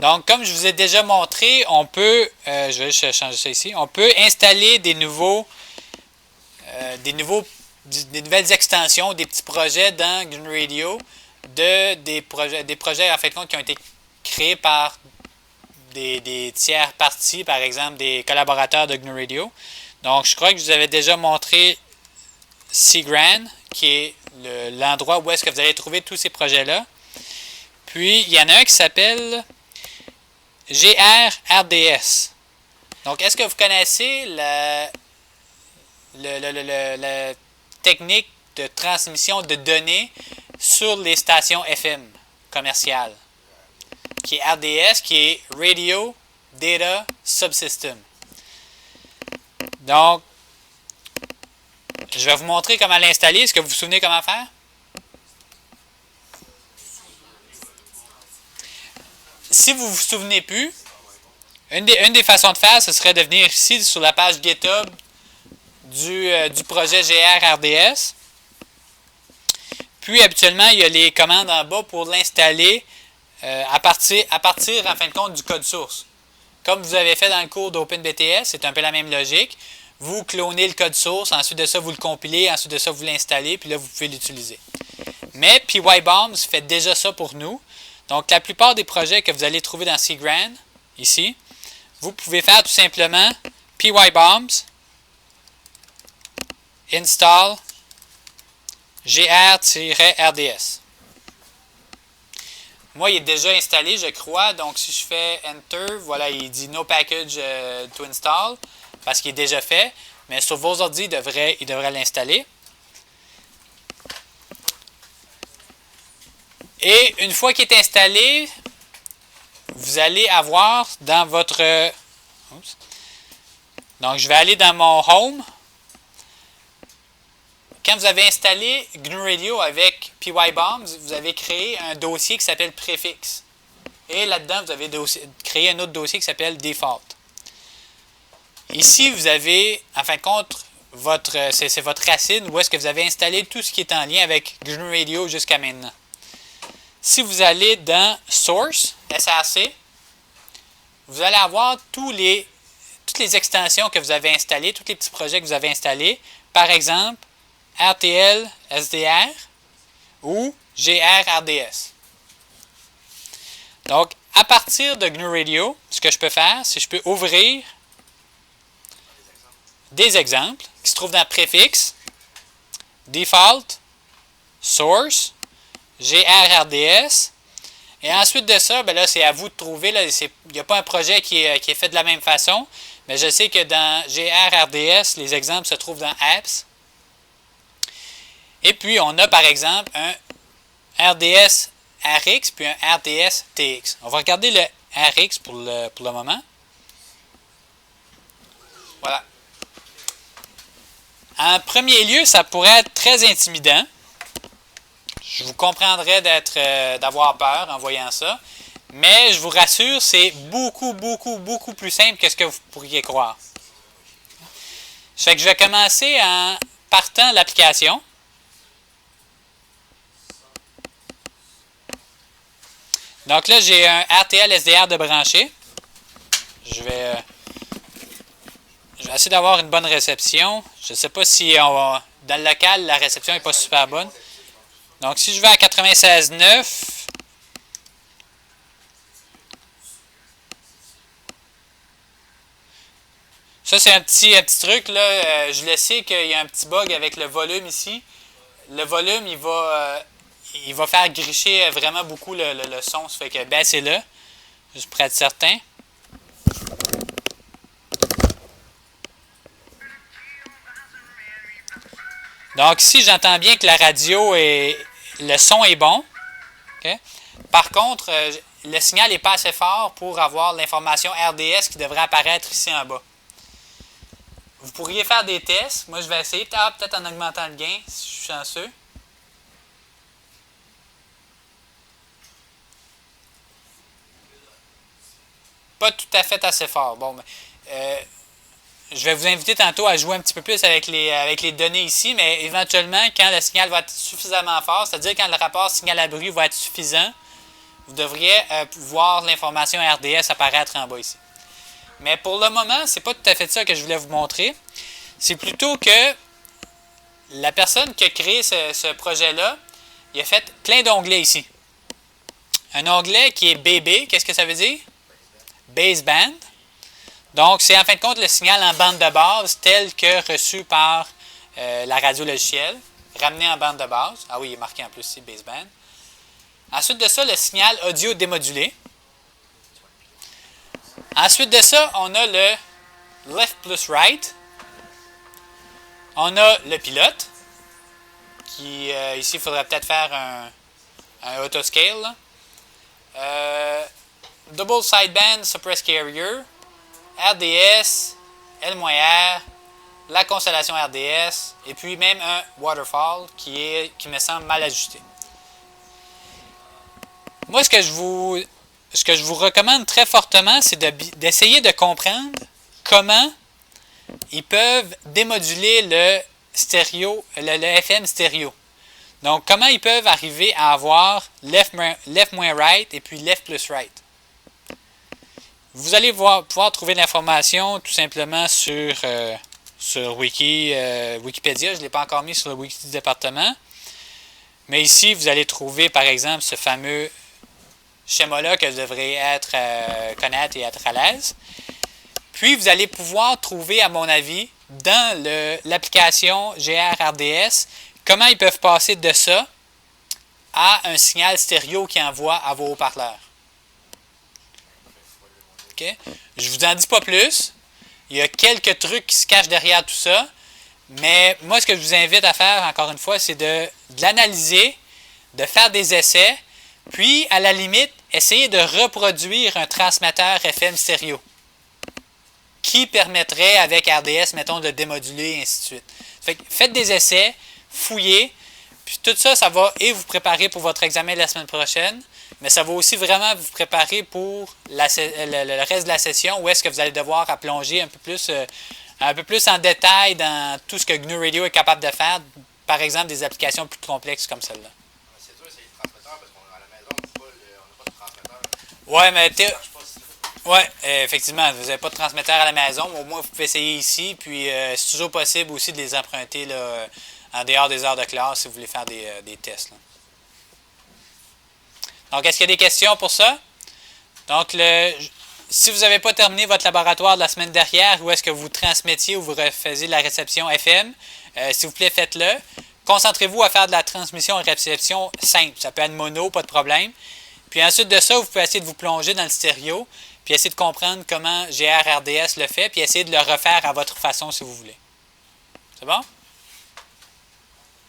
Donc, comme je vous ai déjà montré, on peut, je vais juste changer ça ici, on peut installer des nouvelles extensions, des petits projets dans GNU Radio, des projets en fait de compte qui ont été créés par des tiers parties, par exemple des collaborateurs de GNU Radio. Donc, je crois que je vous avais déjà montré Cgran, qui est l'endroit où est-ce que vous allez trouver tous ces projets-là. Puis, il y en a un qui s'appelle GRRDS. Donc, est-ce que vous connaissez la technique de transmission de données sur les stations FM commerciales, qui est RDS, qui est Radio Data Subsystem. Donc, je vais vous montrer comment l'installer. Est-ce que vous vous souvenez comment faire? Si vous ne vous souvenez plus, une des façons de faire, ce serait de venir ici sur la page GitHub du projet GRRDS. Puis, habituellement, il y a les commandes en bas pour l'installer à partir, en fin de compte, du code source. Comme vous avez fait dans le cours d'OpenBTS, c'est un peu la même logique. Vous clonez le code source, ensuite de ça, vous le compilez, ensuite de ça, vous l'installez, puis là, vous pouvez l'utiliser. Mais PyBombs fait déjà ça pour nous. Donc, la plupart des projets que vous allez trouver dans Cgran, ici, vous pouvez faire tout simplement PyBombs install gr-rds. Moi, il est déjà installé, je crois. Donc, si je fais Enter, voilà, il dit No package to install parce qu'il est déjà fait. Mais sur vos ordi, il devrait l'installer. Et une fois qu'il est installé, vous allez avoir dans votre... Oups. Donc, je vais aller dans mon Home. Quand vous avez installé GNU Radio avec PyBombs, vous avez créé un dossier qui s'appelle Préfixe. Et là-dedans, vous avez créé un autre dossier qui s'appelle Default. Ici, vous avez, en fin de compte, c'est votre racine où est-ce que vous avez installé tout ce qui est en lien avec GNU Radio jusqu'à maintenant. Si vous allez dans Source, SRC, vous allez avoir toutes les extensions que vous avez installées, tous les petits projets que vous avez installés. Par exemple, RTL SDR ou GRRDS. Donc, à partir de GNU Radio, ce que je peux faire, c'est que je peux ouvrir des exemples qui se trouvent dans Préfixe, Default, Source, GRRDS. Et ensuite de ça, ben là, c'est à vous de trouver. Là, il n'y a pas un projet qui est fait de la même façon, mais je sais que dans GRRDS, les exemples se trouvent dans Apps. Et puis, on a par exemple un RDS RX puis un RDS TX. On va regarder le RX pour le moment. Voilà. En premier lieu, ça pourrait être très intimidant. Je vous comprendrais d'avoir peur en voyant ça. Mais je vous rassure, c'est beaucoup, beaucoup, beaucoup plus simple que ce que vous pourriez croire. Fait que je vais commencer en partant l'application. Donc là, j'ai un RTL SDR de branché. Je vais essayer d'avoir une bonne réception. Je ne sais pas si dans le local, la réception n'est pas super bonne. Donc, si je vais à 96.9, ça, c'est un petit truc. Là, je le sais qu'il y a un petit bug avec le volume ici. Le volume, il va faire gricher vraiment beaucoup le son. Ça fait que baissez-le, juste pour être certain. Donc ici, j'entends bien que la radio le son est bon. Okay? Par contre, le signal n'est pas assez fort pour avoir l'information RDS qui devrait apparaître ici en bas. Vous pourriez faire des tests. Moi, je vais essayer, peut-être en augmentant le gain, si je suis chanceux. Pas tout à fait assez fort. Bon, je vais vous inviter tantôt à jouer un petit peu plus avec les données ici, mais éventuellement, quand le signal va être suffisamment fort, c'est-à-dire quand le rapport signal à bruit va être suffisant, vous devriez voir l'information RDS apparaître en bas ici. Mais pour le moment, c'est pas tout à fait ça que je voulais vous montrer. C'est plutôt que la personne qui a créé ce projet-là, il a fait plein d'onglets ici. Un onglet qui est BB, qu'est-ce que ça veut dire? Baseband. Donc, c'est en fin de compte le signal en bande de base tel que reçu par la radio logicielle, ramené en bande de base. Ah oui, il est marqué en plus ici, baseband. Ensuite de ça, le signal audio démodulé. Ensuite de ça, on a le left plus right. On a le pilote, qui ici, il faudrait peut-être faire un autoscale. Double sideband suppressed carrier, RDS, L-R, la constellation RDS, et puis même un waterfall qui me semble mal ajusté. Moi, ce que je vous recommande très fortement, c'est d'essayer de comprendre comment ils peuvent démoduler le stéréo, le FM stéréo. Donc, comment ils peuvent arriver à avoir left moins right et puis left plus right. Vous allez pouvoir trouver l'information tout simplement sur Wikipédia. Je ne l'ai pas encore mis sur le wiki du département. Mais ici, vous allez trouver, par exemple, ce fameux schéma-là que vous devrez connaître et être à l'aise. Puis, vous allez pouvoir trouver, à mon avis, dans l'application GRRDS, comment ils peuvent passer de ça à un signal stéréo qui envoie à vos haut-parleurs. Okay? Je ne vous en dis pas plus. Il y a quelques trucs qui se cachent derrière tout ça. Mais moi, ce que je vous invite à faire, encore une fois, c'est de l'analyser, de faire des essais, puis, à la limite, essayer de reproduire un transmetteur FM stéréo qui permettrait, avec RDS, mettons, de démoduler, et ainsi de suite. Fait que faites des essais, fouillez, puis tout ça, ça va et vous préparer pour votre examen de la semaine prochaine, mais ça va aussi vraiment vous préparer pour le reste de la session où est-ce que vous allez devoir plonger un peu plus en détail dans tout ce que GNU Radio est capable de faire, par exemple des applications plus complexes comme celle-là. C'est dur, c'est le transmetteur parce qu'à la maison, on n'a pas de transmetteur. Ouais, mais ouais, effectivement, vous n'avez pas de transmetteur à la maison, au moins vous pouvez essayer ici, puis c'est toujours possible aussi de les emprunter là, en dehors des heures de classe si vous voulez faire des tests. Là. Donc, est-ce qu'il y a des questions pour ça? Donc, si vous n'avez pas terminé votre laboratoire de la semaine dernière, où est-ce que vous transmettiez ou vous refaisiez de la réception FM, s'il vous plaît, faites-le. Concentrez-vous à faire de la transmission et réception simple. Ça peut être mono, pas de problème. Puis ensuite de ça, vous pouvez essayer de vous plonger dans le stéréo, puis essayer de comprendre comment GRRDS le fait, puis essayer de le refaire à votre façon si vous voulez. C'est bon?